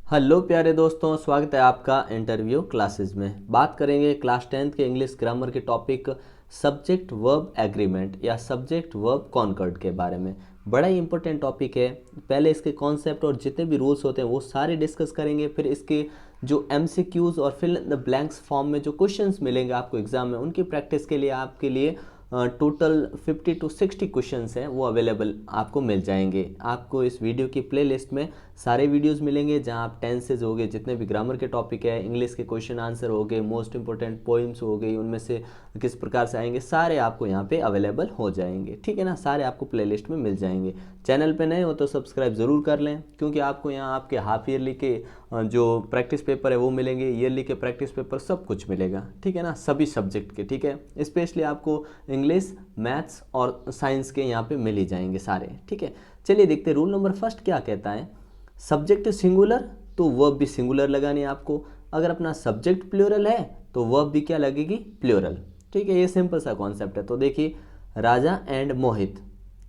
Hello प्यारे दोस्तों, स्वागत है आपका इंटरव्यू क्लासेस में। बात करेंगे क्लास 10th के इंग्लिश ग्रामर के टॉपिक सब्जेक्ट वर्ब एग्रीमेंट या सब्जेक्ट वर्ब कॉन्कॉर्ड के बारे में। बड़ा ही इंपॉर्टेंट टॉपिक है। पहले इसके कॉन्सेप्ट और जितने भी रूल्स होते हैं वो सारे डिस्कस करेंगे, फिर इसके जो एमसीक्यूज और fill in the blanks form में जो क्वेश्चंस मिलेंगे आपको एग्जाम में, उनकी प्रैक्टिस के लिए आपके लिए टोटल 50 to 60 क्वेश्चंस हैं वो अवेलेबल आपको मिल जाएंगे। आपको इस वीडियो की प्लेलिस्ट में सारे वीडियोस मिलेंगे जहां आप टेंसेज हो गए, जितने भी ग्रामर के टॉपिक है, इंग्लिश के क्वेश्चन आंसर हो गए, मोस्ट इंपॉर्टेंट पोइम्स हो गई, उनमें से किस प्रकार से आएंगे, सारे आपको यहाँ पे अवेलेबल हो जाएंगे। ठीक है ना, सारे आपको प्लेलिस्ट में मिल जाएंगे। चैनल पे नए हो तो सब्सक्राइब ज़रूर कर लें, क्योंकि आपको यहाँ आपके हाफ ईयरली के जो प्रैक्टिस पेपर है वो मिलेंगे, ईयरली के प्रैक्टिस पेपर सब कुछ मिलेगा। ठीक है ना, सभी सब्जेक्ट के। ठीक है, स्पेशली आपको इंग्लिश, मैथ्स और साइंस के यहाँ पे मिल ही जाएंगे सारे। ठीक है, चलिए देखते हैं रूल नंबर फर्स्ट क्या कहता है। सब्जेक्ट सिंगुलर तो वर्ब भी सिंगुलर लगानी है आपको। अगर अपना सब्जेक्ट प्लूरल है तो वर्ब भी क्या लगेगी, प्लूरल। ठीक है, ये सिंपल सा कॉन्सेप्ट है। तो देखिए, राजा एंड मोहित,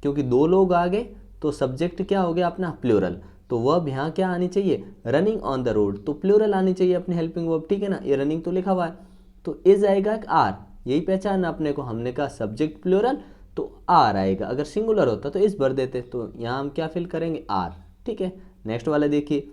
क्योंकि दो लोग आ गए तो सब्जेक्ट क्या हो गया अपना, प्लूरल। तो वर्ब यहाँ क्या आनी चाहिए, रनिंग ऑन द रोड, तो प्लूरल आनी चाहिए अपनी हेल्पिंग वर्ब। ठीक है ना, ये रनिंग तो लिखा हुआ है तो इज आएगा आर, यही पहचान अपने को। हमने कहा सब्जेक्ट प्लूरल तो आर आएगा, अगर सिंगुलर होता तो इस भर देते, तो यहाँ हम क्या फिल करेंगे, आर। ठीक है, नेक्स्ट वाला देखिए,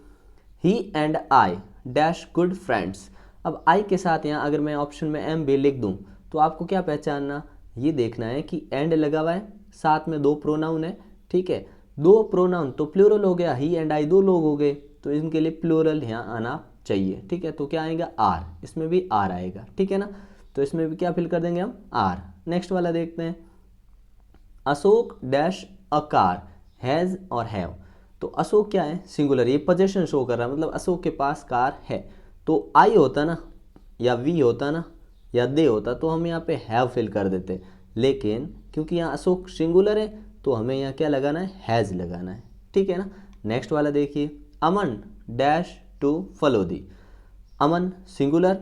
he and I dash good friends. अब आई के साथ यहाँ अगर मैं ऑप्शन में एम भी लिख दूँ तो आपको क्या पहचानना, ये देखना है कि एंड लगा हुआ है, साथ में दो प्रोनाउन है। ठीक है, दो प्रोनाउन तो प्लूरल हो गया, ही एंड आई दो लोग हो गए, तो इनके लिए प्लूरल यहाँ आना चाहिए। ठीक है, तो क्या आएगा, आर, इसमें भी आर आएगा। ठीक है ना, तो इसमें भी क्या फिल कर देंगे हम, आर। नेक्स्ट वाला देखते हैं, Ashok dash a car has और हैव। तो अशोक क्या है, सिंगुलर, ये पोजेशन शो कर रहा है, मतलब अशोक के पास कार है। तो आई होता ना, या वी होता ना, या दे होता, तो हम यहाँ पे हैव फिल कर देते। लेकिन क्योंकि यहाँ अशोक सिंगुलर है तो हमें यहाँ क्या लगाना है, हैज़ लगाना है। ठीक है ना, नेक्स्ट वाला देखिए, Aman dash to follow the. Aman singular,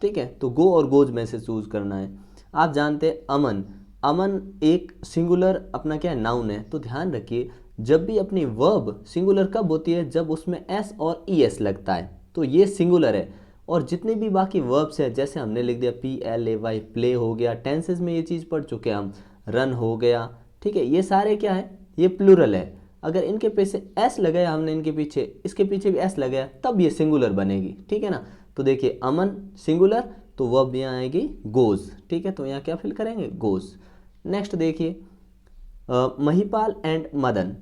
ठीक है, तो गो और गोज में से चूज करना है। आप जानते हैं अमन, अमन एक सिंगुलर अपना क्या है, नाउन है। तो ध्यान रखिए, जब भी अपनी वर्ब सिंगुलर कब होती है, जब उसमें एस और ई एस लगता है, तो ये सिंगुलर है। और जितने भी बाकी वर्ब्स है, जैसे हमने लिख दिया P L A Y, play हो गया, टेंसेस में ये चीज़ पढ़ चुके हैं हम, रन हो गया। ठीक है, ये सारे क्या है, ये प्लूरल है। अगर इनके पीछे एस लगाया हमने, इनके पीछे, इसके पीछे भी एस लगाया, तब ये सिंगुलर बनेगी। ठीक है ना, तो देखिए अमन सिंगुलर तो वर्ब यहाँ आएगी गोज। ठीक है, तो यहाँ क्या फिल करेंगे, गोज। नेक्स्ट देखिए, महिपाल एंड मदन,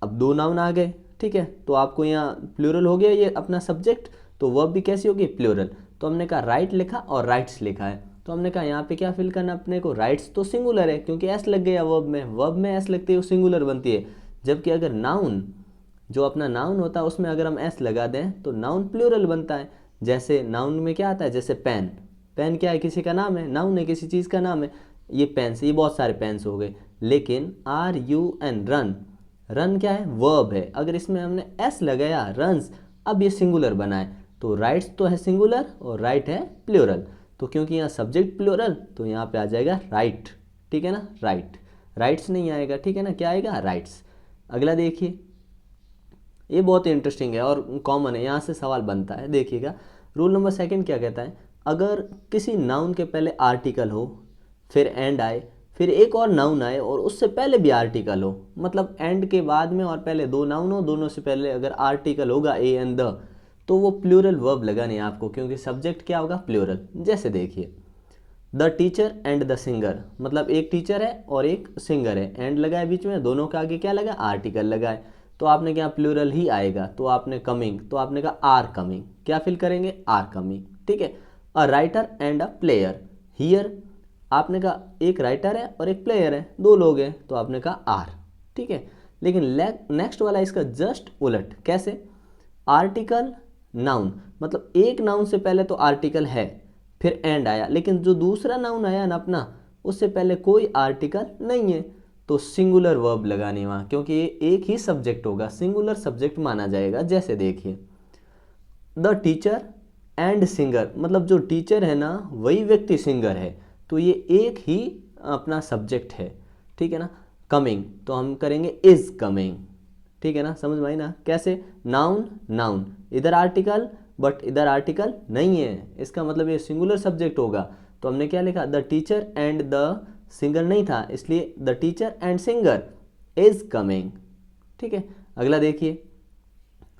अब दो नाउन आ गए। ठीक है, तो आपको यहाँ प्लूरल हो गया ये अपना सब्जेक्ट, तो वर्ब भी कैसी होगी, प्लूरल। तो हमने कहा राइट लिखा और राइट्स लिखा है, तो हमने कहा यहाँ पे क्या फिल करना अपने को, राइट्स तो सिंगुलर है क्योंकि एस लग गया वर्ब में, वर्ब में एस लगते ही वो सिंगुलर बनती है। जबकि अगर नाउन, जो अपना नाउन होता है उसमें अगर हम एस लगा दें तो नाउन प्लूरल बनता है। जैसे नाउन में क्या आता है, जैसे पेन, पेन क्या है, किसी का नाम है, नाउन है, किसी चीज़ का नाम है। ये पेन से, ये बहुत सारे पेन्स हो गए। लेकिन R U N run, run क्या है, वर्ब है, अगर इसमें हमने एस लगाया रन्स, अब ये सिंगुलर बना है। तो राइट्स तो है सिंगुलर और राइट है प्लूरल, तो क्योंकि यहाँ सब्जेक्ट प्लूरल तो यहाँ पे आ जाएगा राइट। ठीक है ना, राइट, राइट्स नहीं आएगा। ठीक है ना, क्या आएगा, राइट्स। अगला देखिए, ये बहुत इंटरेस्टिंग है और कॉमन है, यहाँ से सवाल बनता है। देखिएगा, रूल नंबर सेकंड क्या कहता है, अगर किसी नाउन के पहले आर्टिकल हो, फिर एंड आए, फिर एक और नाउन आए और उससे पहले भी आर्टिकल हो, मतलब एंड के बाद में और पहले दो नाउन हो, दोनों से पहले अगर आर्टिकल होगा ए एंड द, तो वो प्लूरल वर्ब लगानी है आपको, क्योंकि सब्जेक्ट क्या होगा, प्लूरल। जैसे देखिए, the teacher and the singer, मतलब एक टीचर है और एक सिंगर है, एंड लगा है बीच में, दोनों के आगे क्या लगा, आर्टिकल लगा है, तो आपने क्या, प्लूरल ही आएगा। तो आपने कमिंग, तो आपने कहा आर कमिंग, क्या फिल करेंगे, आर कमिंग। ठीक है, a writer and a player, here आपने कहा एक राइटर है और एक प्लेयर है, दो लोग हैं, तो आपने कहा आर। ठीक है, लेकिन नेक्स्ट वाला इसका जस्ट उलट, कैसे, आर्टिकल नाउन, मतलब एक नाउन से पहले तो आर्टिकल है, फिर एंड आया, लेकिन जो दूसरा नाउन आया ना अपना, उससे पहले कोई आर्टिकल नहीं है, तो सिंगुलर वर्ब लगानी वहाँ, क्योंकि ये एक ही सब्जेक्ट होगा, सिंगुलर सब्जेक्ट माना जाएगा। जैसे देखिए, द टीचर एंड सिंगर, मतलब जो टीचर है ना वही व्यक्ति सिंगर है, तो ये एक ही अपना सब्जेक्ट है। ठीक है ना, कमिंग तो हम करेंगे इज कमिंग। ठीक है ना, समझ में आई ना, कैसे, नाउन नाउन, इधर आर्टिकल, बट इधर आर्टिकल नहीं है, इसका मतलब ये सिंगुलर सब्जेक्ट होगा। तो हमने क्या लिखा, the teacher and the singer नहीं था, इसलिए the teacher and singer is coming. ठीक है, अगला देखिए,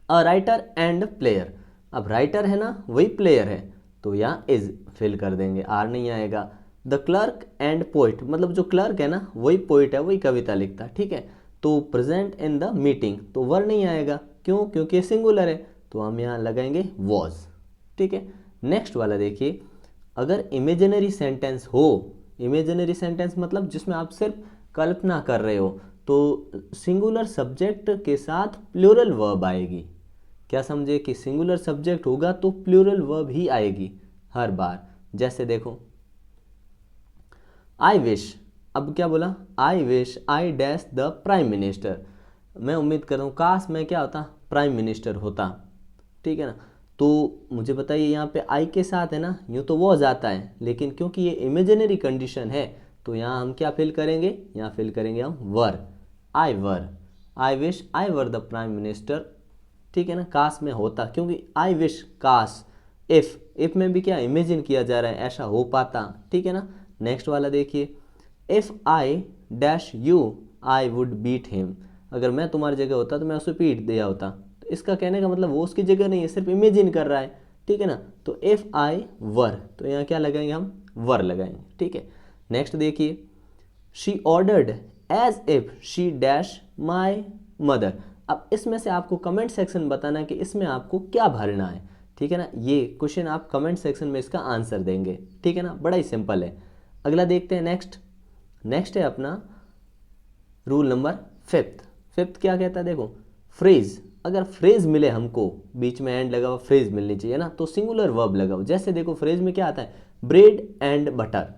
अ राइटर एंड प्लेयर। अब राइटर है ना, वही प्लेयर है, तो यहाँ इज फिल कर देंगे, आर नहीं आएगा। द क्लर्क एंड पोइट, मतलब जो क्लर्क है ना वही पोइट है, वही कविता लिखता है। ठीक है, तो प्रेजेंट इन द मीटिंग, तो वर नहीं आएगा, क्यों, क्योंकि सिंगुलर है, तो हम यहाँ लगाएंगे वॉज। ठीक है, नेक्स्ट वाला देखिए, अगर इमेजिनरी सेंटेंस हो, इमेजिनरी सेंटेंस मतलब जिसमें आप सिर्फ कल्पना कर रहे हो, तो सिंगुलर सब्जेक्ट के साथ प्लूरल वर्ब आएगी। क्या समझे कि सिंगुलर सब्जेक्ट होगा तो प्लूरल वर्ब ही आएगी हर बार। जैसे देखो, आई विश, अब क्या बोला, आई wish I dash the prime minister. मैं उम्मीद कर रहा हूँ काश मैं क्या होता, प्राइम मिनिस्टर होता। ठीक है ना, तो मुझे बताइए यहाँ पे आई के साथ है ना, यूँ तो वो जाता है, लेकिन क्योंकि ये इमेजिनरी कंडीशन है तो यहाँ हम क्या फिल करेंगे, यहाँ फिल करेंगे हम were, I were, I wish I were the prime minister. ठीक है ना, काश में होता, क्योंकि आई विश काश, इफ में भी क्या इमेजिन किया जा रहा है, ऐसा हो पाता। ठीक है ना, नेक्स्ट वाला देखिए, if I dash you I would beat him. अगर मैं तुम्हारी जगह होता तो मैं उसे पीट दिया होता। तो इसका कहने का मतलब वो उसकी जगह नहीं है, सिर्फ इमेजिन कर रहा है। ठीक है ना, तो इफ आई वर, तो यहाँ क्या लगाएंगे हम, वर लगाएंगे। ठीक है, नेक्स्ट देखिए, she ordered as if she dash my mother. अब इसमें से आपको कमेंट सेक्शन बताना है कि इसमें आपको क्या भरना है। ठीक है ना, ये क्वेश्चन आप कमेंट सेक्शन में इसका आंसर देंगे। ठीक है ना, बड़ा ही सिंपल है। अगला देखते हैं, नेक्स्ट है अपना रूल नंबर फिफ्थ क्या कहता है, देखो, फ्रेज। अगर फ्रेज मिले हमको, बीच में एंड लगा हुआ फ्रेज मिलनी चाहिए ना, तो सिंगुलर वर्ब लगाओ। जैसे देखो, फ्रेज में क्या आता है, ब्रेड एंड बटर।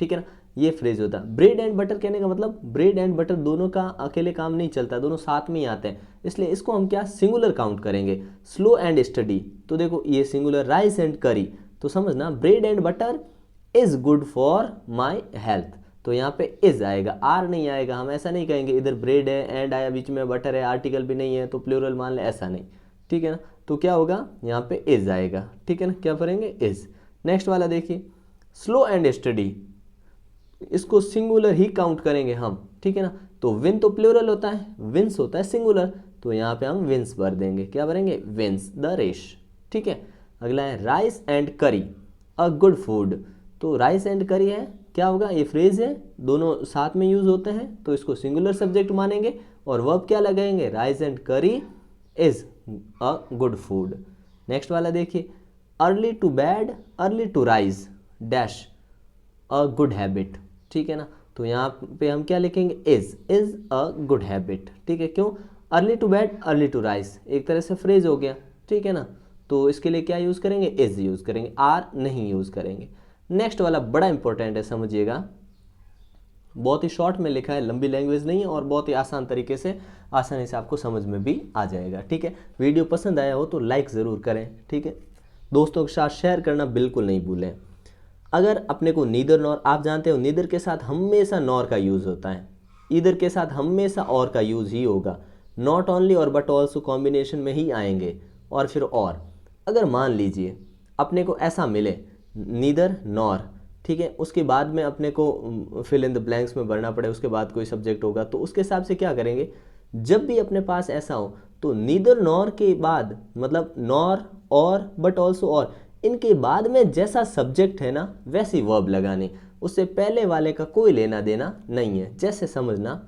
ठीक है ना, ये फ्रेज होता है। ब्रेड एंड बटर कहने का मतलब ब्रेड एंड बटर दोनों का अकेले काम नहीं चलता, दोनों साथ में ही आते हैं, इसलिए इसको हम क्या सिंगुलर काउंट करेंगे। स्लो एंड स्टडी, तो देखो ये सिंगुलर। राइस एंड करी, तो समझना bread and butter is good for my health, तो यहाँ पे इज आएगा, आर नहीं आएगा। हम ऐसा नहीं कहेंगे इधर ब्रेड है, एंड आया बीच में, बटर है, आर्टिकल भी नहीं है तो प्लूरल मान ले, ऐसा नहीं। ठीक है ना, तो क्या होगा, यहाँ पे इज आएगा। ठीक है ना, क्या करेंगे, इज। नेक्स्ट वाला देखिए, स्लो एंड स्टडी, इसको सिंगुलर ही काउंट करेंगे हम। ठीक है ना, तो विन तो प्लूरल होता है, विंस होता है सिंगुलर, तो यहाँ पे हम विंस भर देंगे। क्या भरेंगे, विंस द रेस। ठीक है, अगला है राइस एंड करी अ गुड फूड। तो राइस एंड करी है, क्या होगा, ये फ्रेज है, दोनों साथ में यूज होते हैं, तो इसको सिंगुलर सब्जेक्ट मानेंगे और वर्ब क्या लगाएंगे, rice and curry is a good food. Next वाला देखिए, early to bed early to rise dash a good habit. ठीक है ना, तो यहाँ पे हम क्या लिखेंगे, इज अ गुड हैबिट। ठीक है, क्यों, early to bed early to rise एक तरह से फ्रेज हो गया। ठीक है ना, तो इसके लिए क्या यूज़ करेंगे, इज यूज़ करेंगे, आर नहीं यूज़ करेंगे। नेक्स्ट वाला बड़ा इंपॉर्टेंट है, समझिएगा, बहुत ही शॉर्ट में लिखा है, लंबी लैंग्वेज नहीं है, और बहुत ही आसान तरीके से आसानी से आपको समझ में भी आ जाएगा। ठीक है, वीडियो पसंद आया हो तो लाइक ज़रूर करें। ठीक है, दोस्तों के साथ शेयर करना बिल्कुल नहीं भूलें। अगर अपने को नीदर नॉर, आप जानते हो नीदर के साथ हमेशा नॉर का यूज़ होता है, ईदर के साथ हमेशा और का यूज़ ही होगा। नॉट ओनली और बट ऑल्सो कॉम्बिनेशन में ही आएंगे, और फिर और। अगर मान लीजिए अपने को ऐसा मिले नीदर नॉर, ठीक है, उसके बाद में अपने को फिल इन द ब्लैंक्स में भरना पड़े, उसके बाद कोई सब्जेक्ट होगा, तो उसके हिसाब से क्या करेंगे, जब भी अपने पास ऐसा हो तो नीदर नॉर के बाद, मतलब नॉर और बट ऑल्सो और, इनके बाद में जैसा सब्जेक्ट है ना वैसी वर्ब लगानी, उससे पहले वाले का कोई लेना देना नहीं है। जैसे समझना,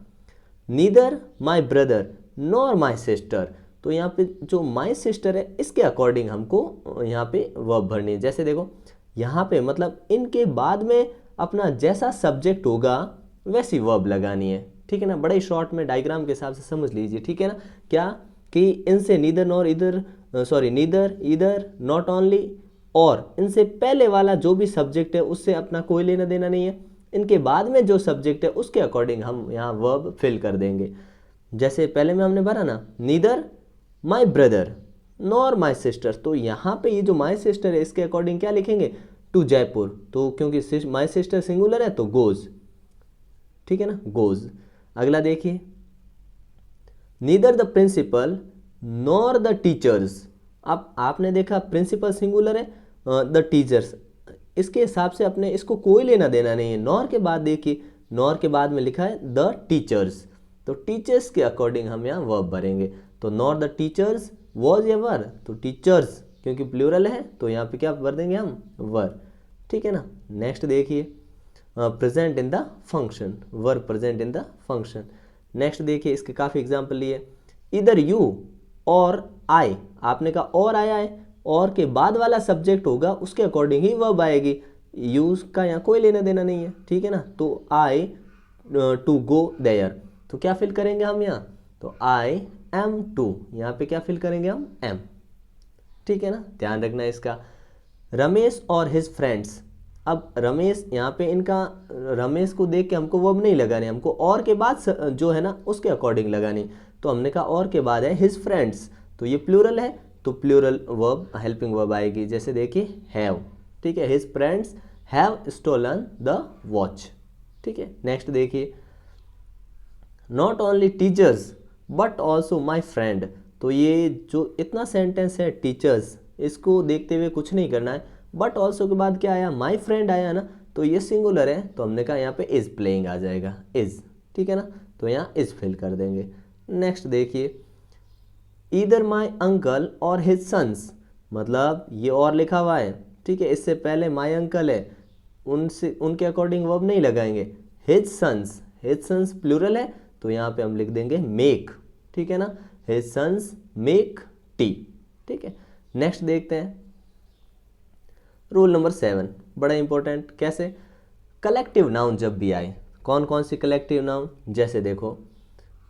neither my brother nor my sister, तो यहाँ पे जो माई सिस्टर है इसके अकॉर्डिंग हमको यहाँ पे वर्ब भरनी है। जैसे देखो यहाँ पे मतलब इनके बाद में अपना जैसा सब्जेक्ट होगा वैसी वर्ब लगानी है। ठीक है ना, बड़े शॉर्ट में डायग्राम के हिसाब से समझ लीजिए। ठीक है ना, क्या कि इनसे नीदर नॉर इधर, सॉरी नीदर इधर नॉट ओनली और, इनसे पहले वाला जो भी सब्जेक्ट है उससे अपना कोई लेना देना नहीं है, इनके बाद में जो सब्जेक्ट है उसके अकॉर्डिंग हम यहाँ वर्ब फिल कर देंगे। जैसे पहले में हमने भरा ना, neither my brother nor my sister, तो यहाँ पे ये जो माई सिस्टर है इसके अकॉर्डिंग क्या लिखेंगे, टू जयपुर, तो क्योंकि माई सिस्टर सिंगुलर है तो गोज। ठीक है ना, गोज। अगला देखिए, neither the principal nor the teachers अब आपने देखा प्रिंसिपल सिंगुलर है, द टीचर्स, इसके हिसाब से अपने इसको कोई लेना देना नहीं है। नॉर के बाद देखिए, नॉर के बाद में लिखा है द टीचर्स, तो टीचर्स के अकॉर्डिंग हम यहाँ वर्ब भरेंगे। तो नॉट द टीचर्स वॉज या वर, तो टीचर्स क्योंकि प्लूरल है तो यहाँ पे क्या भर देंगे हम, वर, ठीक है ना। नेक्स्ट देखिए, present in the function, verb present in the function. Next देखिए, इसके काफ़ी एग्जाम्पल लिए, इधर यू और आई, आपने कहा और आया है, और के बाद वाला सब्जेक्ट होगा उसके अकॉर्डिंग ही वर्ब आएगी, यूज का यहाँ कोई लेना देना नहीं है, ठीक है ना। तो आई टू गो देयर, तो क्या फिल करेंगे हम यहाँ, तो आई एम टू, यहाँ पे क्या फिल करेंगे हम, एम, ठीक है ना, ध्यान रखना इसका। रमेश और हिज फ्रेंड्स, अब रमेश यहाँ पे इनका, रमेश को देख के हमको वर्ब नहीं लगाने, हमको और के बाद जो है ना उसके अकॉर्डिंग लगानी, तो हमने कहा और के बाद है हिज फ्रेंड्स, तो ये प्लूरल है तो प्लूरल वर्ब हेल्पिंग वर्ब आएगी, जैसे देखिए हैव, ठीक है, his friends have stolen the watch, ठीक है। नेक्स्ट देखिए, not only teachers but also my friend, तो ये जो इतना सेंटेंस है टीचर्स, इसको देखते हुए कुछ नहीं करना है, बट ऑल्सो के बाद क्या आया, माई फ्रेंड आया ना, तो ये सिंगुलर है तो हमने कहा यहाँ पे इज प्लेइंग आ जाएगा, इज, ठीक है ना, तो यहाँ इज फिल कर देंगे। नेक्स्ट देखिए, ईदर माई अंकल और हिज सन्स, मतलब ये और लिखा हुआ है, ठीक है, इससे पहले माई अंकल है, उनसे उनके अकॉर्डिंग वर्ब नहीं लगाएंगे, हिज सन्स प्लूरल है तो यहाँ पे हम लिख देंगे मेक, ठीक है ना, हिज सन्स मेक टी, ठीक है। नेक्स्ट देखते हैं, रूल नंबर 7, बड़ा इंपॉर्टेंट, कैसे, कलेक्टिव नाउन जब भी आए, कौन कौन सी कलेक्टिव नाउन, जैसे देखो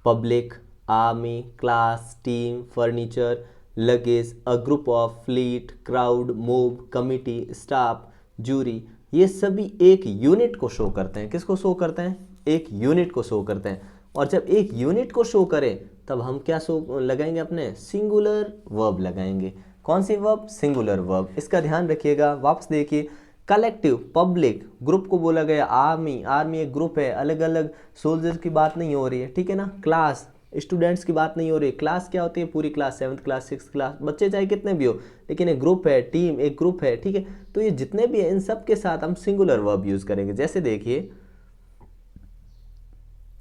public, army, class, team, furniture, luggage, a group of, fleet, crowd, mob, committee, staff, jury, ये सभी एक यूनिट को शो करते हैं। किसको शो करते हैं, एक यूनिट को शो करते हैं, और जब एक यूनिट को शो करें तब हम क्या शो लगाएंगे, अपने सिंगुलर वर्ब लगाएंगे। कौन सी वर्ब, सिंगुलर वर्ब, इसका ध्यान रखिएगा। वापस देखिए, कलेक्टिव, पब्लिक, ग्रुप को बोला गया, आर्मी एक ग्रुप है, अलग अलग सोल्जर्स की बात नहीं हो रही है, ठीक है ना, क्लास, स्टूडेंट्स की बात नहीं हो रही है, क्लास क्या होती है, पूरी class, 7th class, 6th class, बच्चे चाहे कितने भी हो, लेकिन एक ग्रुप है, टीम एक ग्रुप है, ठीक है। तो ये जितने भी है इन सब के साथ हम सिंगुलर वर्ब यूज करेंगे। जैसे देखिए,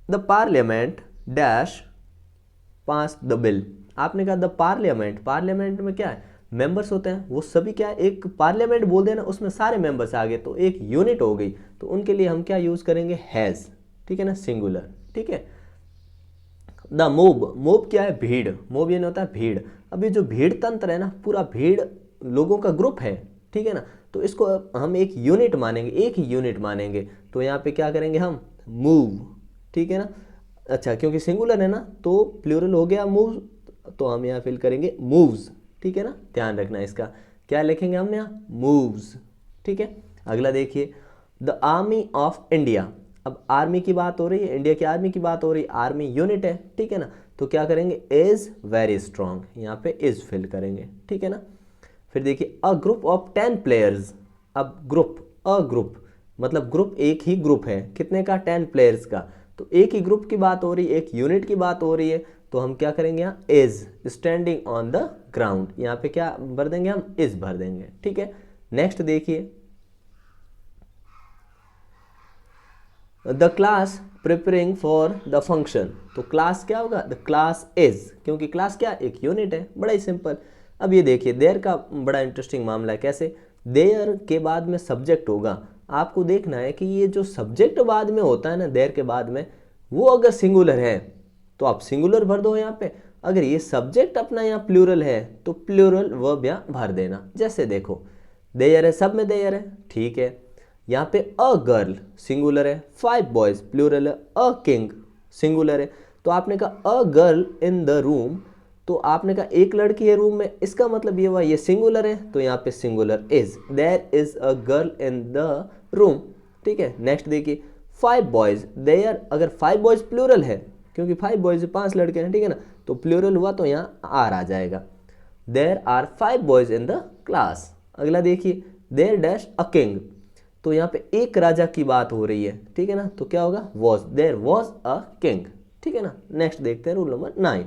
the parliament dash pass the bill, आपने कहा द पार्लियामेंट में क्या है, मेंबर्स होते हैं, वो सभी क्या है, एक पार्लियामेंट बोल देना, उसमें सारे मेंबर्स आ गए तो एक यूनिट हो गई, तो उनके लिए हम क्या यूज करेंगे, हैज, ठीक है ना, सिंगुलर, ठीक है। द मोब क्या है, भीड़, मोब ये नहीं होता है भीड़। अब ये जो भीड़ तंत्र है ना, पूरा भीड़ लोगों का ग्रुप है, ठीक है ना, तो इसको हम एक यूनिट मानेंगे, एक ही यूनिट मानेंगे, तो यहाँ पे क्या करेंगे हम, मूव, ठीक है ना। अच्छा, क्योंकि सिंगुलर है ना तो प्लूरल हो गया मूव, तो हम यहाँ फिल करेंगे मूव्स, ठीक है ना, ध्यान रखना इसका, क्या लिखेंगे हम यहाँ, मूव्स, ठीक है। अगला देखिए, द आर्मी ऑफ इंडिया, अब आर्मी की बात हो रही है, इंडिया की आर्मी की बात हो रही है, आर्मी यूनिट है, ठीक है ना, तो क्या करेंगे, इज वेरी स्ट्रांग, यहाँ पे इज फिल करेंगे, ठीक है ना। फिर देखिए, अ ग्रुप ऑफ 10 प्लेयर्स, अब ग्रुप, अ ग्रुप मतलब ग्रुप, एक ही ग्रुप है, कितने का, 10 प्लेयर्स का, तो एक ही ग्रुप की बात हो रही है, एक यूनिट की बात हो रही है, तो हम क्या करेंगे यहाँ, is standing on the ground, यहाँ पे क्या भर देंगे हम, इज भर देंगे, ठीक है। नेक्स्ट देखिए, the class preparing for the function, तो क्लास क्या होगा, द क्लास इज, क्योंकि क्लास क्या, एक यूनिट है, बड़ा ही सिंपल। अब ये देखिए, देयर का बड़ा इंटरेस्टिंग मामला है, कैसे, देयर के बाद में सब्जेक्ट होगा, आपको देखना है कि ये जो सब्जेक्ट बाद में होता है ना, देयर के बाद में, वो अगर सिंगुलर है तो आप सिंगुलर भर दो यहाँ पे, अगर ये सब्जेक्ट अपना यहाँ प्लूरल है तो प्लूरल वर्ब यहाँ भर देना। जैसे देखो, देयर है, सब में देयर है, ठीक है, यहाँ पे अ गर्ल सिंगुलर है, 5 बॉयज प्लूरल है, अ किंग सिंगुलर है, तो आपने कहा अ गर्ल इन द रूम, तो आपने कहा एक लड़की है रूम में, इसका मतलब ये हुआ ये सिंगुलर है, तो यहाँ पे singular is, there is a girl in the room, ठीक है। नेक्स्ट देखिए, 5 बॉयज, देयर, अगर 5 बॉयज प्लूरल है, क्योंकि 5 बॉयज 5 लड़के हैं, ठीक है ना, तो प्लूरल हुआ तो यहाँ आर आ जाएगा, there are 5 boys in the class. अगला देखिए, देयर डैश अ किंग, तो यहाँ पे एक राजा की बात हो रही है, ठीक है ना, तो क्या होगा, was, there was a king, ठीक है ना। नेक्स्ट देखते हैं रूल नंबर 9,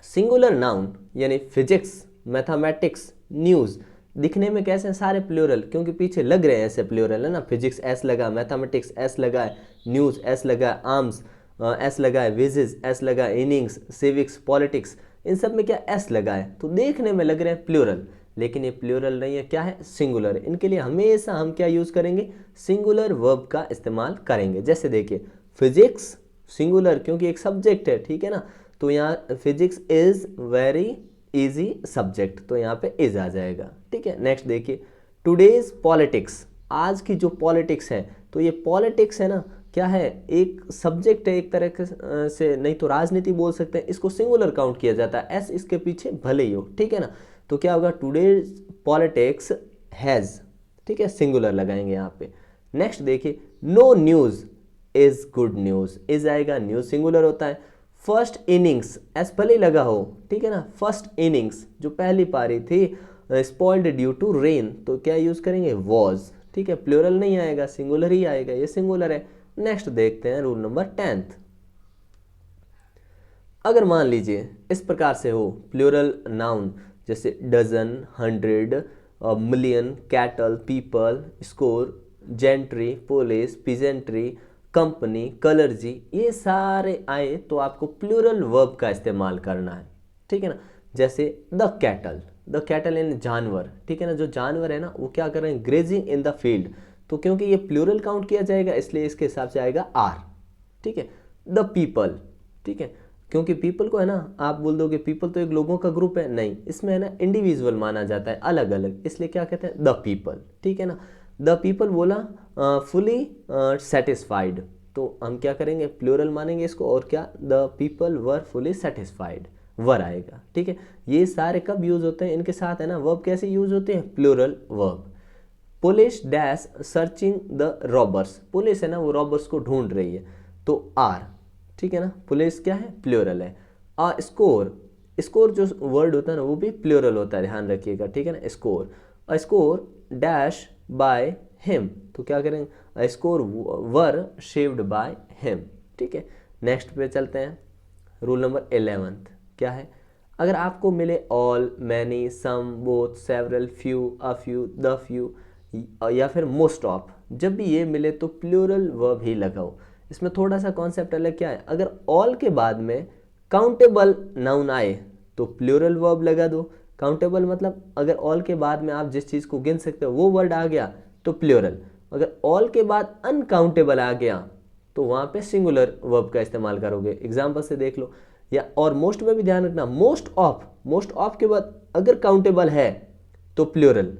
सिंगुलर नाउन यानी फिजिक्स, मैथमेटिक्स, न्यूज़ दिखने में कैसे हैं? सारे प्लूरल, क्योंकि पीछे लग रहे हैं ऐसे प्लूरल है ना। फिजिक्स एस लगा, मैथमेटिक्स एस लगा है, न्यूज़ एस लगा है, आर्म्स एस लगा है, विजेज एस लगा है, इनिंग्स, सिविक्स, पॉलिटिक्स, इन सब में क्या एस लगा है, तो देखने में लग रहे हैं प्लूरल, लेकिन ये प्लूरल नहीं है, क्या है? सिंगुलर। इनके लिए हमेशा हम क्या यूज़ करेंगे? सिंगुलर वर्ब का इस्तेमाल करेंगे। जैसे देखिए फिजिक्स सिंगुलर क्योंकि एक सब्जेक्ट है, ठीक है ना, तो यहाँ physics is very easy subject, तो यहाँ पे इज आ जाएगा, ठीक है। नेक्स्ट देखिए टुडेज पॉलिटिक्स, आज की जो पॉलिटिक्स है, तो ये पॉलिटिक्स है ना, क्या है? एक सब्जेक्ट है एक तरह से, नहीं तो राजनीति बोल सकते हैं, इसको सिंगुलर काउंट किया जाता है, एस इसके पीछे भले ही हो, ठीक है ना। तो क्या होगा? टुडेज पॉलिटिक्स हैज़, ठीक है, सिंगुलर लगाएंगे यहाँ पे। नेक्स्ट देखिए no news is good news, is आएगा, न्यूज़ सिंगुलर होता है। फर्स्ट इनिंग्स एस भले ही लगा हो, ठीक है ना, फर्स्ट इनिंग्स जो पहली पारी थी स्पॉइल्ड ड्यू टू रेन, तो क्या यूज़ करेंगे? वॉज, ठीक है, प्लूरल नहीं आएगा, सिंगुलर ही आएगा, ये सिंगुलर है। नेक्स्ट देखते हैं रूल नंबर 10th। अगर मान लीजिए इस प्रकार से हो प्लूरल नाउन, जैसे dozen, 100, million, cattle, people, score, gentry, police, peasantry, company, clergy, ये सारे आए तो आपको प्लूरल वर्ब का इस्तेमाल करना है, ठीक है ना। जैसे द कैटल, द कैटल यानी जानवर, ठीक है ना, जो जानवर है ना वो क्या कर रहे हैं? ग्रेजिंग इन द फील्ड, तो क्योंकि ये प्लूरल काउंट किया जाएगा इसलिए इसके हिसाब से आएगा आर, ठीक है। द पीपल, ठीक है, क्योंकि पीपल को है ना, आप बोल दोगे पीपल तो एक लोगों का ग्रुप है, नहीं, इसमें है ना इंडिविजुअल माना जाता है, अलग अलग, इसलिए क्या कहते हैं? द पीपल, ठीक है ना। द पीपल बोला फुली सेटिस्फाइड, तो हम क्या करेंगे? प्लूरल मानेंगे इसको, और क्या? The people were fully satisfied, were आएगा, ठीक है। ये सारे कब यूज होते हैं? इनके साथ है ना वर्ब कैसे यूज होते हैं? Plural verb. Police dash searching the robbers, police है ना वो रॉबर्स को ढूंढ रही है, तो आर, ठीक है ना, पुलिस क्या है? प्लूरल है। स्कोर, स्कोर जो वर्ड होता है ना वो भी प्लूरल होता है, ध्यान रखिएगा, ठीक है ना। Score, score dash by him, तो क्या करेंगे? Score were shaved by him, ठीक है। नेक्स्ट पे चलते हैं, रूल नंबर 11th क्या है? अगर आपको मिले all, many, some, both, several, few, a few, the few या फिर मोस्ट ऑफ, जब भी ये मिले तो प्लूरल वर्ब ही लगाओ। इसमें थोड़ा सा कॉन्सेप्ट अलग क्या है? अगर ऑल के बाद में काउंटेबल नाउन आए तो प्लूरल वर्ब लगा दो। काउंटेबल मतलब अगर ऑल के बाद में आप जिस चीज़ को गिन सकते हो वो वर्ड आ गया तो प्लूरल। अगर ऑल के बाद अनकाउंटेबल आ गया तो वहाँ पे सिंगुलर वर्ब का इस्तेमाल करोगे। एग्जाम्पल से देख लो, या और मोस्ट में भी ध्यान रखना, मोस्ट ऑफ के बाद अगर काउंटेबल है तो प्लूरल,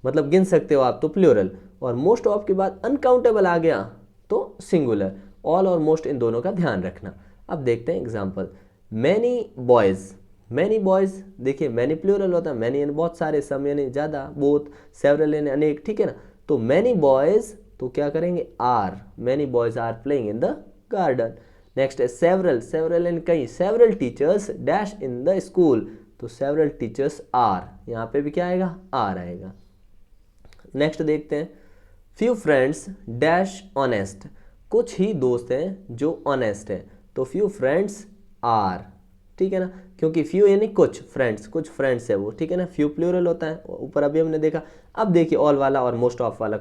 मतलब गिन सकते हो आप तो प्लूरल, और मोस्ट ऑफ के बाद अनकाउंटेबल आ गया तो सिंगुलर। ऑल और मोस्ट इन दोनों का ध्यान रखना। अब देखते हैं example, many boys, many boys, देखिए मैनी प्लूरल होता है, मैनी यानी बहुत सारे, सम यानी ज़्यादा, बोथ, सेवरल यानी अनेक, ठीक है ना। तो मैनी बॉयज़ तो क्या करेंगे? Are, many boys are playing in the garden. Next है सेवरल, सेवरल यानी कई, several teachers dash in the school, तो सेवरल टीचर्स आर, यहाँ पे भी क्या आएगा? आर आएगा। नेक्स्ट देखते हैं, फ्यू फ्रेंड्स डैश ऑनेस्ट, कुछ ही दोस्त हैं जो ऑनेस्ट है, तो फ्यू फ्रेंड्स आर, ठीक है ना, क्योंकि फ्यू यानी कुछ, फ्रेंड्स कुछ फ्रेंड्स है वो, ठीक है ना। फ्यू प्लूरल होता है, ऊपर अभी हमने देखा। अब देखिए ऑल वाला और मोस्ट ऑफ वाला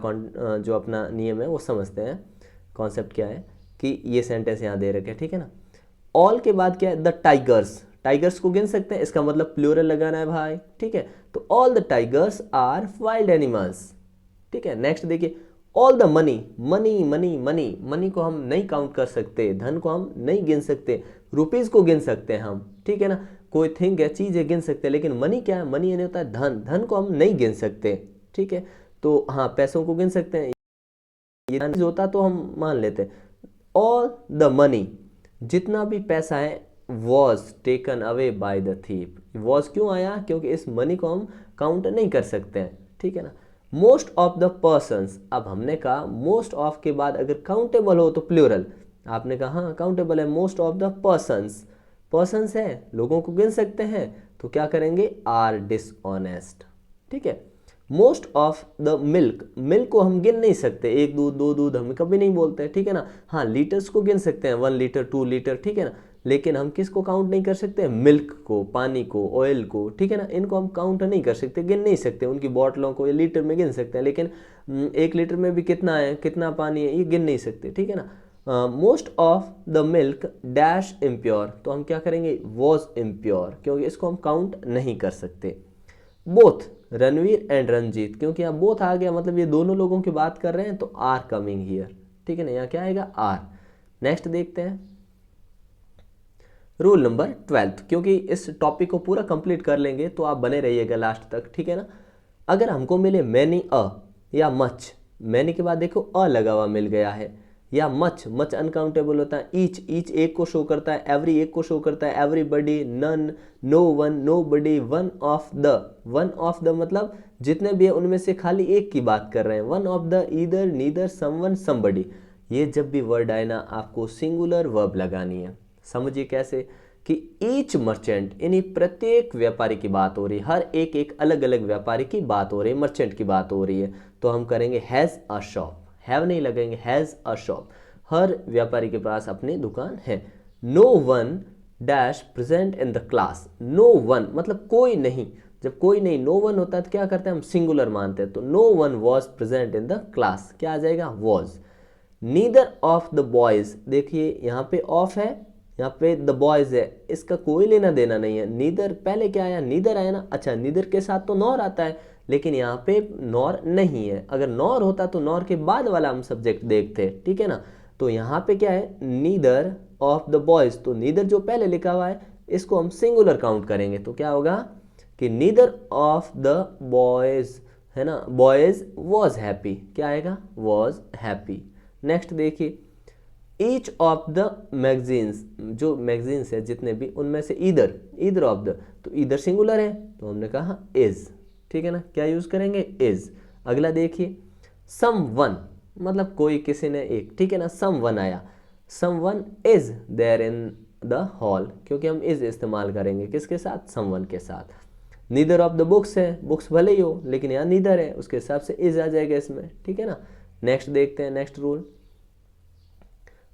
जो अपना नियम है वो समझते हैं। कॉन्सेप्ट क्या है कि ये सेंटेंस यहाँ दे रखे, ठीक है ना। ऑल के बाद क्या है? द टाइगर्स, टाइगर्स को गिन सकते हैं, इसका मतलब प्लूरल लगाना है भाई, ठीक है। तो all the tigers are wild animals, ठीक है। नेक्स्ट देखिए, all the money, money money money, money को हम नहीं काउंट कर सकते, धन को हम नहीं गिन सकते, रुपीज़ को गिन सकते हैं हम, ठीक है ना। कोई थिंग है, चीज़ है, गिन सकते हैं, लेकिन मनी क्या है? मनी यानी होता है धन, धन को हम नहीं गिन सकते, ठीक है। तो हाँ, पैसों को गिन सकते हैं, ये धन होता तो हम मान लेते। ऑल द मनी, जितना भी पैसा है, was taken away by the thief, was क्यों आया? क्योंकि इस मनी को हम काउंट नहीं कर सकते हैं, ठीक है ना। मोस्ट ऑफ द पर्सन्स, अब हमने कहा मोस्ट ऑफ के बाद अगर काउंटेबल हो तो प्लूरल, आपने कहा हाँ काउंटेबल है, most of the persons, persons है, लोगों को गिन सकते हैं, तो क्या करेंगे? आर डिसऑनेस्ट, ठीक है। Most of the milk, milk को हम गिन नहीं सकते, एक दूध, दो दूध हम कभी नहीं बोलते, ठीक है ना। हाँ, लीटर्स को गिन सकते हैं, 1 लीटर, 2 लीटर, ठीक है ना। लेकिन हम किसको काउंट नहीं कर सकते, मिल्क को, पानी को, ऑयल को, ठीक है ना, इनको हम काउंट नहीं कर सकते, गिन नहीं सकते, उनकी बॉटलों को ये लीटर में गिन सकते हैं, लेकिन 1 लीटर में भी कितना है, कितना पानी है, ये गिन नहीं सकते, ठीक है ना। Most of the milk dash impure, तो हम क्या करेंगे, वॉज इम्प्योर, क्योंकि इसको हम काउंट नहीं कर सकते। बोथ रणवीर एंड रंजीत, क्योंकि यहाँ बोथ आ गया मतलब ये दोनों लोगों की बात कर रहे हैं, तो आर कमिंग हियर, ठीक है ना, यहाँ क्या आएगा, आर। नेक्स्ट देखते हैं रूल नंबर 12, क्योंकि इस टॉपिक को पूरा कंप्लीट कर लेंगे तो आप बने रहिएगा लास्ट तक, ठीक है ना। अगर हमको मिले मैनी अ या मच, मैनी के बाद देखो अ लगा हुआ मिल गया है, या मच, मच अनकाउंटेबल होता है, ईच एक को शो करता है, एवरी एक को शो करता है, everybody, none, no one, nobody, one of the मतलब जितने भी है उनमें से खाली एक की बात कर रहे हैं, one of the, either, neither, someone, somebody. ये जब भी वर्ड आए ना आपको सिंगुलर वर्ब लगानी है। समझिए कैसे कि ईच मर्चेंट, यानी प्रत्येक व्यापारी की बात हो रही है, हर एक एक अलग अलग व्यापारी की बात हो रही है, मर्चेंट की बात हो रही है, तो हम करेंगे हैज़ अ शॉप, हैव नहीं लगेंगे, हैज़ अ शॉप, हर व्यापारी के पास अपनी दुकान है। No one dash present in the class, no one मतलब कोई नहीं, जब कोई नहीं, नो वन होता है तो क्या करते हैं हम, सिंगुलर मानते हैं, तो no one was present in the class, क्या आ जाएगा, was. Neither of the boys, देखिए यहाँ पे ऑफ है, यहाँ पे द बॉयज है, इसका कोई लेना देना नहीं है, नीदर पहले क्या आया, नीदर आया ना, अच्छा नीदर के साथ तो नॉर आता है, लेकिन यहाँ पे नॉर नहीं है, अगर नॉर होता तो नॉर के बाद वाला हम सब्जेक्ट देखते, ठीक है ना। तो यहाँ पे क्या है, नीदर ऑफ द बॉयज, तो नीदर जो पहले लिखा हुआ है इसको हम सिंगुलर काउंट करेंगे, तो क्या होगा कि नीदर ऑफ द बॉयज, है ना, बॉयज वॉज हैप्पी, क्या आएगा, वॉज हैप्पी। नेक्स्ट देखिए, ईच ऑफ द मैगजीन्स, जो मैगजीन्स है जितने भी उनमें से ईदर ऑफ द, तो ईदर सिंगुलर है तो हमने कहा इज, ठीक है ना, क्या यूज करेंगे, इज। अगला देखिए, सम वन मतलब कोई, किसी ने एक, ठीक है ना, सम वन आया, someone is there in the hall, क्योंकि हम इज इस्तेमाल करेंगे किसके साथ, सम वन के साथ। नीदर ऑफ द बुक्स है, बुक्स भले ही हो लेकिन यहाँ नीदर है, उसके हिसाब से इज आ जाएगा इसमें, ठीक है ना। नेक्स्ट देखते हैं, नेक्स्ट रूल,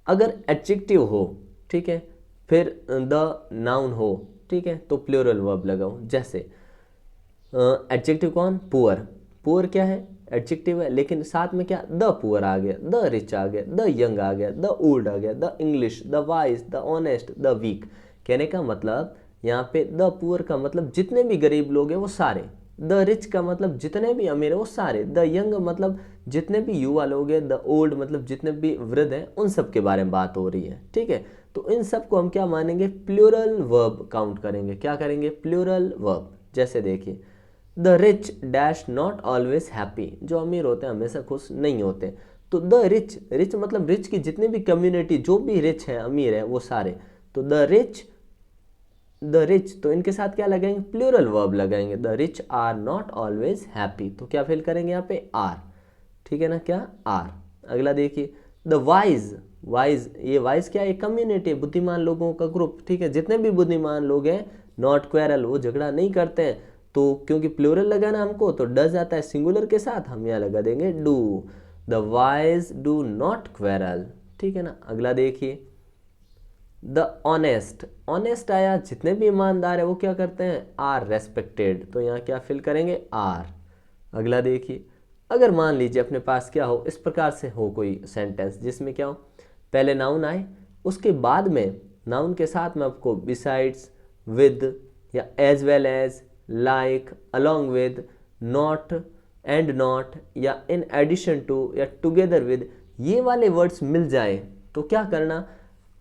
अगर एडजेक्टिव हो, ठीक है, फिर द नाउन हो, ठीक है, तो प्लूरल वर्ब लगाओ। जैसे एडजेक्टिव कौन, पुअर, पुअर क्या है, एडजेक्टिव है, लेकिन साथ में क्या, द पुअर आ गया, द रिच आ गया, द यंग आ गया, द ओल्ड आ गया, the English, the wise, the honest, the weak. कहने का मतलब यहाँ पे द पुअर का मतलब जितने भी गरीब लोग हैं वो सारे, द रिच का मतलब जितने भी अमीर है वो सारे, द यंग मतलब जितने भी युवा लोग हैं, द ओल्ड मतलब जितने भी वृद्ध हैं, उन सब के बारे में बात हो रही है, ठीक है। तो इन सब को हम क्या मानेंगे, प्लूरल वर्ब काउंट करेंगे, क्या करेंगे, प्लूरल वर्ब। जैसे देखिए, the rich dash not always happy, जो अमीर होते हैं हमेशा खुश नहीं होते, तो द रिच, रिच मतलब रिच की जितनी भी कम्युनिटी, जो भी रिच है, अमीर है, वो सारे, तो द रिच, तो इनके साथ क्या लगाएंगे, प्लूरल वर्ब लगाएंगे, the rich are not always happy, तो क्या फिल करेंगे यहाँ पे, आर, ठीक है ना, क्या, आर। अगला देखिए, द वाइज, वाइज, ये वाइज क्या है, कम्युनिटी, बुद्धिमान लोगों का ग्रुप, ठीक है, जितने भी बुद्धिमान लोग हैं, नॉट क्वेरल, वो झगड़ा नहीं करते हैं, तो क्योंकि प्लूरल लगाना हमको तो डज आता है सिंगुलर के साथ, हम यहाँ लगा देंगे do, the wise do not quarrel, ठीक है ना। अगला देखिए, द ऑनेस्ट, ऑनेस्ट आया, जितने भी ईमानदार है वो क्या करते हैं, आर रेस्पेक्टेड, तो यहाँ क्या फिल करेंगे, आर। अगला देखिए, अगर मान लीजिए अपने पास क्या हो, इस प्रकार से हो कोई सेंटेंस जिसमें क्या हो, पहले नाउन आए, उसके बाद में नाउन के साथ में आपको बिसाइड्स, विद, या as well as, like, along with, not, and not, या इन एडिशन टू, या टुगेदर विद, ये वाले वर्ड्स मिल जाए तो क्या करना,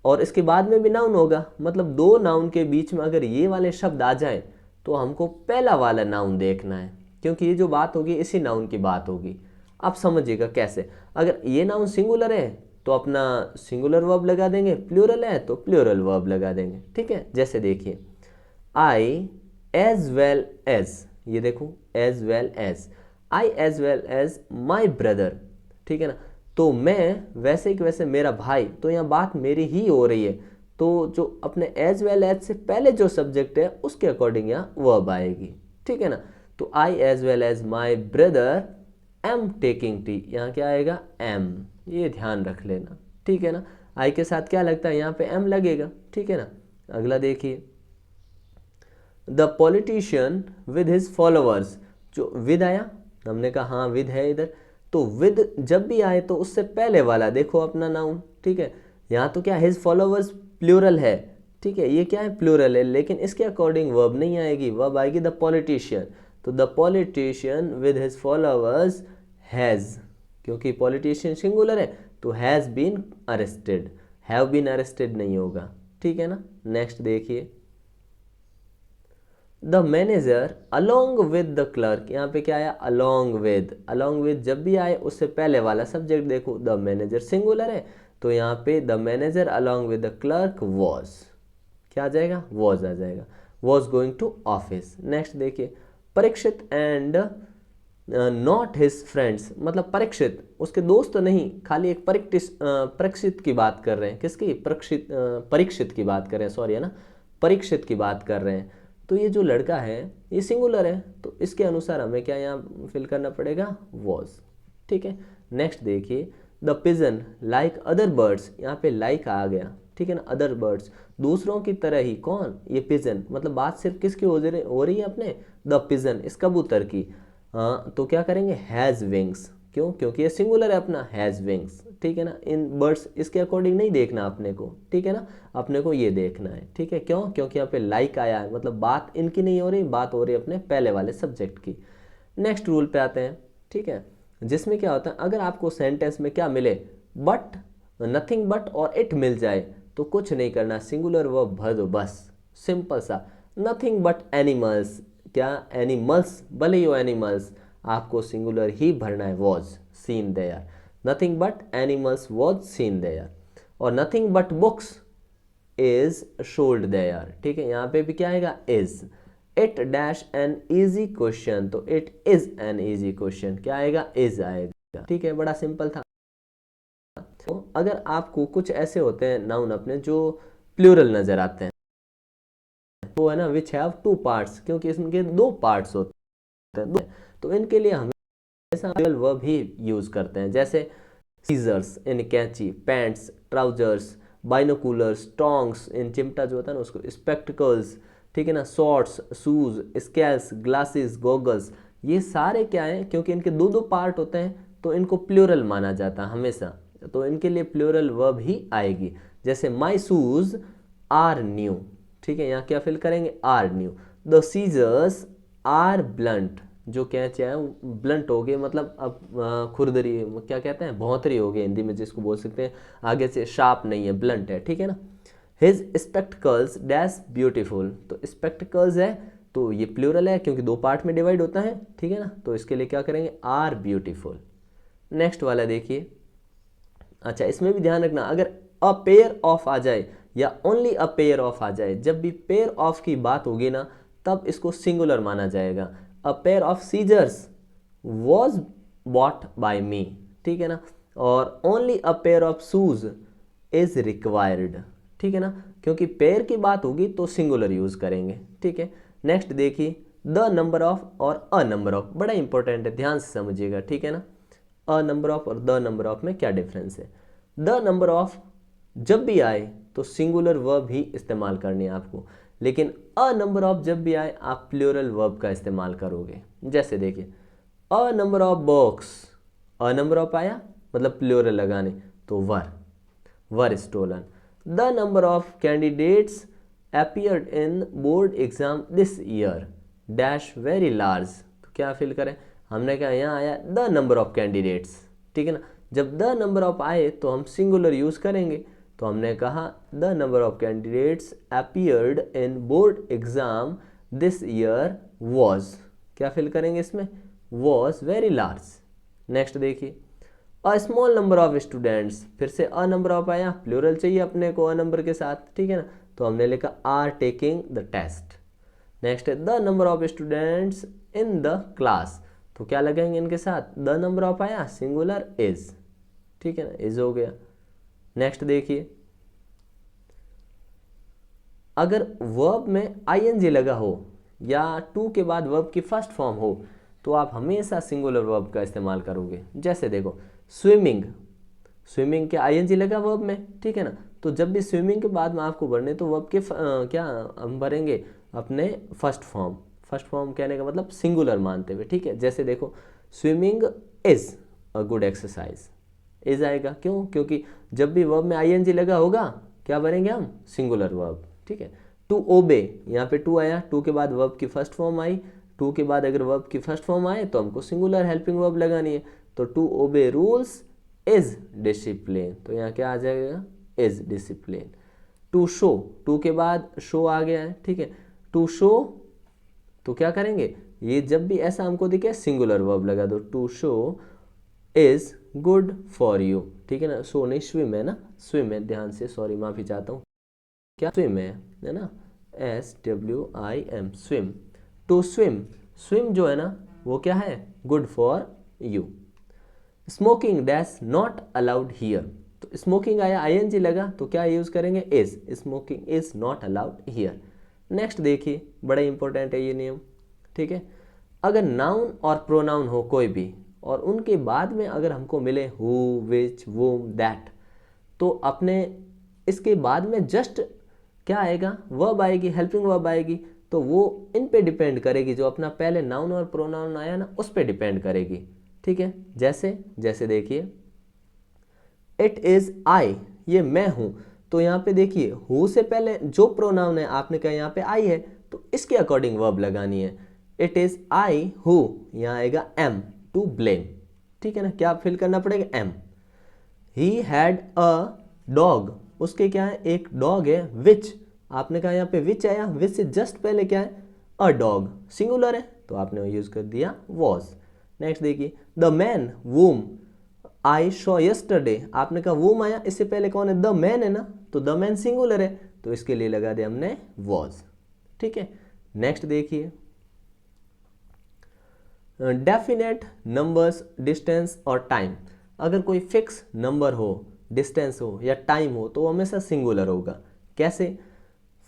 और इसके बाद में भी नाउन होगा, मतलब दो नाउन के बीच में अगर ये वाले शब्द आ जाएं तो हमको पहला वाला नाउन देखना है, क्योंकि ये जो बात होगी इसी नाउन की बात होगी। आप समझिएगा कैसे, अगर ये नाउन सिंगुलर है तो अपना सिंगुलर वर्ब लगा देंगे, प्लूरल है तो प्लूरल वर्ब लगा देंगे, ठीक है। जैसे देखिए, आई एज वेल एज, ये देखो as well as, I as well as my brother, ठीक है ना, तो मैं वैसे कि वैसे मेरा भाई, तो यहाँ बात मेरी ही हो रही है, तो जो अपने एज वेल एज से पहले जो सब्जेक्ट है उसके अकॉर्डिंग यहाँ वर्ब आएगी, ठीक है ना। तो I as well as my brother am taking tea, यहाँ क्या आएगा, एम, ये ध्यान रख लेना, ठीक है ना। आई के साथ क्या लगता है, यहाँ पे एम लगेगा, ठीक है ना। अगला देखिए, the politician with his followers, जो विद आया, हमने कहा हाँ विद है इधर, तो विद जब भी आए तो उससे पहले वाला देखो अपना नाउन, ठीक है। यहाँ तो क्या हिज फॉलोअर्स प्लूरल है, ठीक है, ये क्या है प्लूरल है, लेकिन इसके अकॉर्डिंग वर्ब नहीं आएगी, वर्ब आएगी द पॉलिटिशियन। तो the politician with his followers has, क्योंकि पॉलिटिशियन सिंगुलर है तो has been arrested, have been arrested नहीं होगा, ठीक है ना। नेक्स्ट देखिए, the manager along with the clerk, यहाँ पे क्या आया अलॉन्ग विद, अलॉन्ग विद जब भी आए उससे पहले वाला सब्जेक्ट देखो, द मैनेजर सिंगुलर है तो यहाँ पे the manager along with the clerk was, क्या आ जाएगा वॉज आ जाएगा, was going to office. Next देखिए, Parikshit and not his friends, मतलब परीक्षित उसके दोस्त नहीं, खाली एक परीक्षित की बात कर रहे हैं, किसकी परीक्षित की बात कर रहे हैं, सॉरी है ना, परीक्षित की बात कर रहे हैं। तो ये जो लड़का है ये सिंगुलर है तो इसके अनुसार हमें क्या यहाँ फिल करना पड़ेगा वॉज, ठीक है। नेक्स्ट देखिए, the pigeon like other birds, यहाँ पे लाइक आ गया, ठीक है ना, अदर बर्ड्स दूसरों की तरह ही, कौन ये पिजन, मतलब बात सिर्फ किसकी हो रही है अपने द पिजन इस कबूतर की, तो क्या करेंगे हैज़ विंग्स, क्यों, क्योंकि ये सिंगुलर है अपना हैज़ विंग्स, ठीक है ना। इन बर्ड्स इसके अकॉर्डिंग नहीं देखना अपने को, ठीक है ना, अपने को ये देखना है, ठीक है, क्यों, क्योंकि यहाँ पे लाइक आया है, मतलब बात इनकी नहीं हो रही, बात हो रही है अपने पहले वाले सब्जेक्ट की। नेक्स्ट रूल पे आते हैं, ठीक है, जिसमें क्या होता है अगर आपको सेंटेंस में क्या मिले बट, नथिंग बट और इट मिल जाए तो कुछ नहीं करना, सिंगुलर वर्ब भर दो बस, सिंपल सा, नथिंग बट एनिमल्स, क्या एनिमल्स, भले ही हो एनिमल्स, आपको सिंगुलर ही भरना है, was seen there, nothing but animals was seen there, और nothing but books is should there, ठीक है, यहाँ पे भी क्या आएगा is, it dash an easy question, तो it is an easy question, क्या आएगा इज आएगा, ठीक है, बड़ा सिंपल था। तो अगर आपको कुछ ऐसे होते हैं नाउन अपने जो प्लूरल नजर आते हैं, वो है ना विच हैव टू पार्ट्स, क्योंकि इसके दो पार्ट्स होते हैं, तो इनके लिए हम ऐसा प्लूरल वर्ब ही यूज करते हैं, जैसे सीजर्स इन कैंची, पैंट्स ट्राउजर्स, बाइनोकुलर्स टोंग्स इन चिमटा जो होता है ना उसको, स्पेक्टिकल्स, ठीक है ना, shorts shoes, scales glasses goggles, ये सारे क्या हैं, क्योंकि इनके दो दो पार्ट होते हैं तो इनको प्लूरल माना जाता है हमेशा, तो इनके लिए प्लूरल वर्ब ही आएगी। जैसे माई शूज आर न्यू, ठीक है, यहाँ क्या फिल करेंगे are new, the scissors are blunt, जो कैंचे हैं ब्लंट हो गए, मतलब अब खुरदरी क्या कहते हैं भौंतरी हो गई हिंदी में जिसको बोल सकते हैं, आगे से शार्प नहीं है ब्लंट है, ठीक है ना। हिज स्पेक्टिकल्स डैश ब्यूटीफुल, तो स्पेक्टिकल्स है तो ये प्लूरल है क्योंकि दो पार्ट में डिवाइड होता है, ठीक है ना, तो इसके लिए क्या करेंगे आर ब्यूटीफुल। नेक्स्ट वाला देखिए, अच्छा इसमें भी ध्यान रखना अगर अ पेयर ऑफ आ जाए या ओनली अ पेयर ऑफ आ जाए, जब भी पेयर ऑफ की बात होगी ना तब इसको सिंगुलर माना जाएगा। A pair of scissors was bought by me, ठीक है ना, और only a pair of shoes is required, ठीक है ना, क्योंकि पेयर की बात होगी तो सिंगुलर यूज करेंगे, ठीक है। नेक्स्ट देखिए, द नंबर ऑफ और अ नंबर ऑफ, बड़ा इंपॉर्टेंट है ध्यान से समझिएगा, ठीक है ना। अ नंबर ऑफ और द नंबर ऑफ में क्या डिफरेंस है, द नंबर ऑफ जब भी आए तो सिंगुलर वर्ब ही इस्तेमाल करनी है आपको, लेकिन अ नंबर ऑफ जब भी आए आप प्लूरल वर्ब का इस्तेमाल करोगे। जैसे देखिए a number of box, a number of आया मतलब प्लूरल लगाने तो were stolen, the number of candidates appeared in board exam this year dash very large, तो क्या फिल करें, हमने क्या यहाँ आया द नंबर ऑफ कैंडिडेट्स, ठीक है ना, जब द नंबर ऑफ आए तो हम सिंगुलर यूज करेंगे, तो हमने कहा the number of candidates appeared in board exam this year was, क्या फिल करेंगे इसमें वॉज वेरी लार्ज। नेक्स्ट देखिए, a small number of students, फिर से अ नंबर ऑफ आया प्लूरल चाहिए अपने को अ नंबर के साथ, ठीक है ना, तो हमने लिखा are taking the test. Next है the number of students in the class, तो क्या लगेंगे इनके साथ द नंबर ऑफ आया सिंगुलर इज, ठीक है ना, इज हो गया। नेक्स्ट देखिए, अगर वर्ब में आईएनजी लगा हो या टू के बाद वर्ब की फर्स्ट फॉर्म हो तो आप हमेशा सिंगुलर वर्ब का इस्तेमाल करोगे। जैसे देखो स्विमिंग, स्विमिंग के आईएनजी लगा वर्ब में, ठीक है ना, तो जब भी स्विमिंग के बाद में आपको भरने तो वर्ब के क्या हम भरेंगे अपने फर्स्ट फॉर्म कहने का मतलब सिंगुलर मानते हुए, ठीक है। जैसे देखो swimming is a good exercise, is आएगा, क्यों? क्योंकि जब भी वर्ब में आईएनजी लगा होगा क्या भरेंगे हम? सिंगुलर वर्ब, ठीक है। टू ओबे, यहाँ पे टू आया, टू के बाद वर्ब की फर्स्ट फॉर्म आई, टू के बाद अगर वर्ब की फर्स्ट फॉर्म आए तो हमको सिंगुलर हेल्पिंग वर्ब लगानी है, तो to obey rules is discipline, तो यहाँ क्या आ जाएगा? Is discipline. To show, to के बाद शो आ गया है, ठीक है। टू शो, तो क्या करेंगे? ये जब भी ऐसा हमको दिखे सिंगुलर वर्ब लगा दो, to show is good for you, ठीक है ना। शो नहीं स्विम है ना, स्विम है, ध्यान से, सॉरी माफी चाहता हूँ, क्या स्विम है ना, SWIM, swim. To swim, swim जो है ना वो क्या है? Good for you. Smoking dash not allowed here, तो स्मोकिंग आया, आईएनजी लगा, तो क्या यूज करेंगे? Is, smoking is not allowed here. Next देखिए, बड़ा इंपॉर्टेंट है ये नियम, ठीक है। अगर नाउन और प्रोनाउन हो कोई भी और उनके बाद में अगर हमको मिले हु, विच, वूम, दैट, तो अपने इसके बाद में जस्ट क्या आएगा? वर्ब आएगी, हेल्पिंग वर्ब आएगी, तो वो इन पे डिपेंड करेगी, जो अपना पहले नाउन और प्रोनाउन आया ना उस पे डिपेंड करेगी, ठीक है। जैसे देखिए इट इज आई, ये मैं हूं, तो यहाँ पे देखिए हु से पहले जो प्रोनाउन है आपने कहा यहाँ पे आई है, तो इसके अकॉर्डिंग वर्ब लगानी है। इट इज आई हु, यहाँ आएगा एम, टू ब्लेम, ठीक है ना। क्या फिल करना पड़ेगा? Am. He had a dog, उसके क्या है? एक डॉग है। विच, आपने कहा यहाँ पे विच आया, विच से जस्ट पहले क्या है? अ डॉग, सिंगुलर है, तो आपने यूज कर दिया वॉज। नेक्स्ट देखिए the man whom I saw yesterday, आपने कहा वूम आया, इससे पहले कौन है? द मैन है ना, तो द मैन सिंगुलर है, तो इसके लिए लगा दिया हमने वॉज, ठीक है। नेक्स्ट देखिए डेफिनेट नंबर्स, डिस्टेंस और टाइम, अगर कोई फिक्स नंबर हो, डिस्टेंस हो या टाइम हो तो वो हमेशा सिंगुलर होगा। कैसे?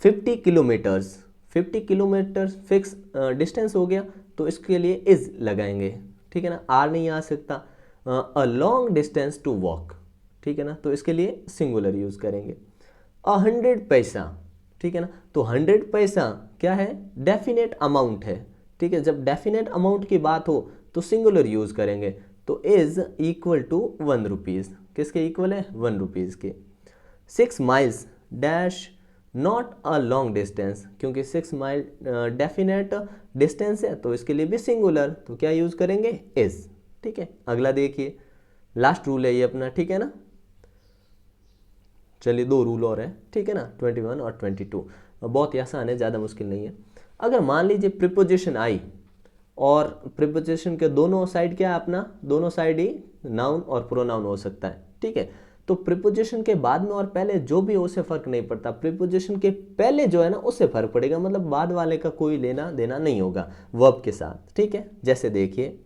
50 किलोमीटर्स, 50 किलोमीटर्स फिक्स डिस्टेंस हो गया, तो इसके लिए इज लगाएंगे, ठीक है ना। आर नहीं आ सकता। A long distance to walk, ठीक है ना, तो इसके लिए सिंगुलर यूज करेंगे। 100 पैसा, ठीक है ना, तो 100 पैसा क्या है? डेफिनेट अमाउंट है, ठीक है। जब डेफिनेट अमाउंट की बात हो तो सिंगुलर यूज करेंगे, तो इज इक्वल टू 1 रुपीज, किसके इक्वल है? 1 रुपीज के। 6 miles dash not a long distance, क्योंकि 6 माइल डेफिनेट डिस्टेंस है, तो इसके लिए भी सिंगुलर, तो क्या यूज करेंगे? इज, ठीक है। अगला देखिए, लास्ट रूल है ये अपना, ठीक है ना। चलिए 2 रूल और है, ठीक है ना, 21 और 22, बहुत ही आसान है, ज़्यादा मुश्किल नहीं है। अगर मान लीजिए प्रिपोजिशन आई और प्रिपोजिशन के दोनों साइड क्या है अपना? दोनों साइड ही नाउन और प्रोनाउन हो सकता है, ठीक है। तो प्रिपोजिशन के बाद में और पहले जो भी हो उससे फर्क नहीं पड़ता, प्रिपोजिशन के पहले जो है ना उससे फर्क पड़ेगा, मतलब बाद वाले का कोई लेना देना नहीं होगा वर्ब के साथ, ठीक है। जैसे देखिए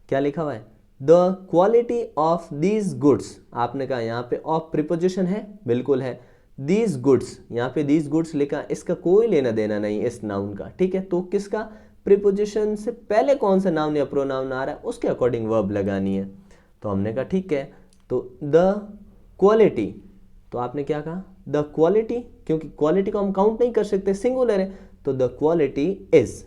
क्या लिखा हुआ है? The quality of these goods, आपने कहा यहाँ पे ऑफ प्रिपोजिशन है, बिल्कुल है। दीज गुड्स, यहाँ पे दीज गुड्स लिखा, इसका कोई लेना देना नहीं इस नाउन का, ठीक है। तो किसका? प्रिपोजिशन से पहले कौन सा नाउन या प्रोनाउन आ रहा है उसके अकॉर्डिंग वर्ब लगानी है, तो हमने कहा ठीक है। तो द क्वालिटी, तो आपने क्या कहा? द क्वालिटी, क्योंकि क्वालिटी को हम काउंट नहीं कर सकते, सिंगुलर है, तो द क्वालिटी इज,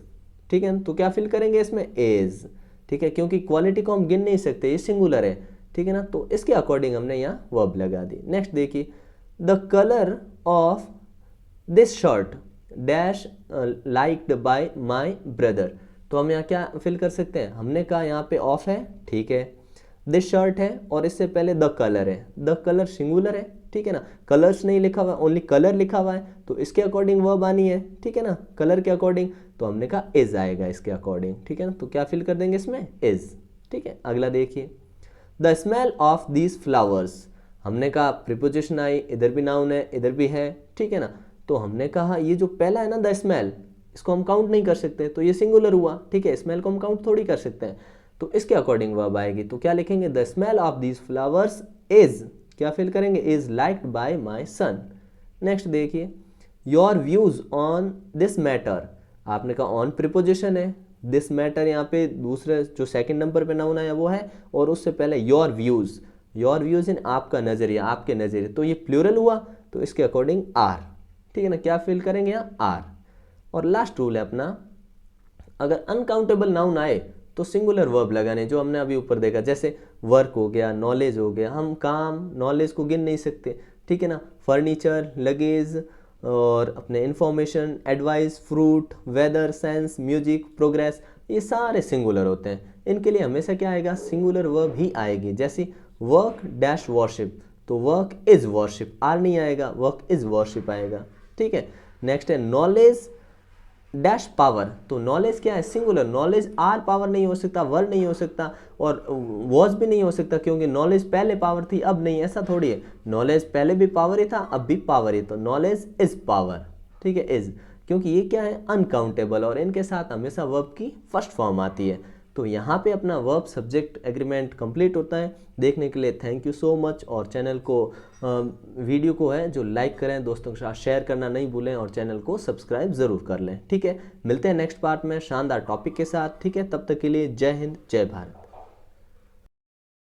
ठीक है। तो क्या फिल करेंगे इसमें? इज, ठीक है, क्योंकि क्वालिटी को हम गिन नहीं सकते, ये सिंगुलर है, ठीक है ना, तो इसके अकॉर्डिंग हमने यहाँ वर्ब लगा दी। नेक्स्ट देखिए the colour of this shirt dash liked by my brother, तो हम यहाँ क्या फिल कर सकते हैं? हमने कहा यहाँ पे ऑफ है, ठीक है, दिस शर्ट है और इससे पहले द कलर है, द कलर सिंगुलर है, ठीक है ना, कलर्स नहीं लिखा हुआ, ओनली कलर लिखा हुआ है, तो इसके अकॉर्डिंग वर्ब आनी है, ठीक है ना, कलर के अकॉर्डिंग, तो हमने कहा इज आएगा इसके अकॉर्डिंग, ठीक है ना, तो क्या फिल कर देंगे इसमें? इज, ठीक है। अगला देखिए the smell of these flowers, हमने कहा प्रिपोजिशन आई, इधर भी नाउन है इधर भी है, ठीक है ना, तो हमने कहा ये जो पहला है ना द स्मेल, इसको हम काउंट नहीं कर सकते, तो ये सिंगुलर हुआ, ठीक है, स्मेल को हम काउंट थोड़ी कर सकते हैं, तो इसके अकॉर्डिंग वर्ब आएगी, तो क्या लिखेंगे? The smell of these flowers is, क्या फिल करेंगे? Is liked by my son. Next देखिए your views on this matter, आपने कहा ऑन प्रिपोजिशन है, दिस मैटर यहाँ पे दूसरे जो सेकंड नंबर पे नाउन आया वो है, और उससे पहले your views, your views in आपका नज़रिया, आपके नज़रिए, तो ये प्लूरल हुआ तो इसके अकॉर्डिंग आर, ठीक है ना, क्या फिल करेंगे यहाँ आर। और लास्ट रूल है अपना, अगर अनकाउंटेबल नाउन आए तो सिंगुलर वर्ब लगाने, जो हमने अभी ऊपर देखा, जैसे वर्क हो गया, नॉलेज हो गया, हम काम नॉलेज को गिन नहीं सकते, ठीक है ना, फर्नीचर, लगेज और अपने information, advice, fruit, weather, sense, music, progress, ये सारे सिंगुलर होते हैं। इनके लिए हमेशा क्या आएगा, सिंगुलर वर्ब ही आएगी। जैसे वर्क डैश वॉरशिप, तो वर्क इज वॉरशिप, आर नहीं आएगा, वर्क इज वॉरशिप आएगा, ठीक है। नेक्स्ट है नॉलेज डैश पावर, तो नॉलेज क्या है, सिंगुलर, नॉलेज आर पावर नहीं हो सकता, वर नहीं हो सकता, और वॉज भी नहीं हो सकता, क्योंकि नॉलेज पहले पावर थी अब नहीं, ऐसा थोड़ी है, नॉलेज पहले भी पावर ही था अब भी पावर ही, तो नॉलेज इज पावर, ठीक है, इज, क्योंकि ये क्या है, अनकाउंटेबल, और इनके साथ हमेशा वर्ब की फर्स्ट फॉर्म आती है। तो यहाँ पे अपना वर्ब सब्जेक्ट एग्रीमेंट कंप्लीट होता है। देखने के लिए थैंक यू सो मच, और चैनल को वीडियो को है जो लाइक करें, दोस्तों के साथ शेयर करना नहीं भूलें, और चैनल को सब्सक्राइब ज़रूर कर लें, ठीक है। मिलते हैं नेक्स्ट पार्ट में शानदार टॉपिक के साथ, ठीक है, तब तक के लिए जय हिंद जय भारत।